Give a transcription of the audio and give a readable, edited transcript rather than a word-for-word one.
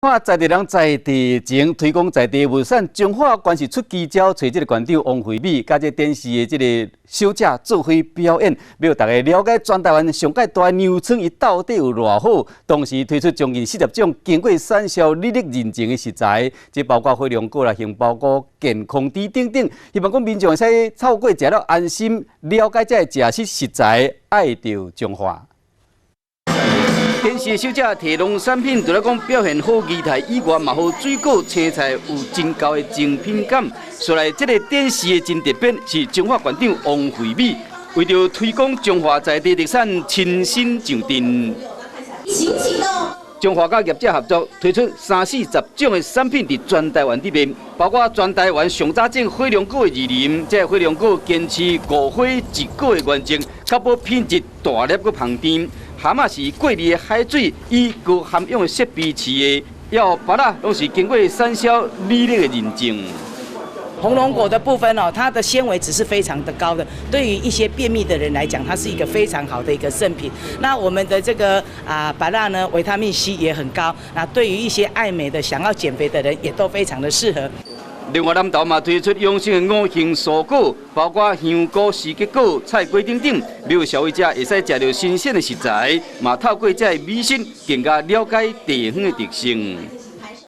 看在地人在地情，推广在地物产。中华关系出奇招，找这个馆长王惠美，甲这电视的这个小姐做伙表演，要大家了解全台湾上界大牛村伊到底有偌好。同时推出将近40种经过产销履历认证的食材，这包括火龙果啦、杏鲍菇、健康猪等等。希望讲民众会使透过食了安心，了解这食食材，爱着中华。 电视小姐提农产品，除了讲表现好仪态以外，嘛好水果、青菜有真高的精品感。说来，这个电视的真特别，是中华馆长王惠美为着推广中华在地特产，亲身上阵。中华甲业者合作，推出30-40种的产品，伫全台湾里面，包括全台湾上早种火龙果的二林，这火龙果坚持5火1果的原则，确保品质大粒佮香甜。 蛤蟆是过滤的海水，以高含氧的设备饲的，要巴拉拢是经过产销履历的认证。红龙果的部分哦，它的纤维值是非常的高的，对于一些便秘的人来讲，它是一个非常好的一个圣品。那我们的这个巴拉呢，维他命 C 也很高，那对于一些爱美的、想要减肥的人，也都非常的适合。 另外，南投嘛推出养生的5型蔬果，包括香菇、四结果、菜瓜等等，让消费者会使食到新鲜的食材，嘛透过这美食，更加了解地方的特性。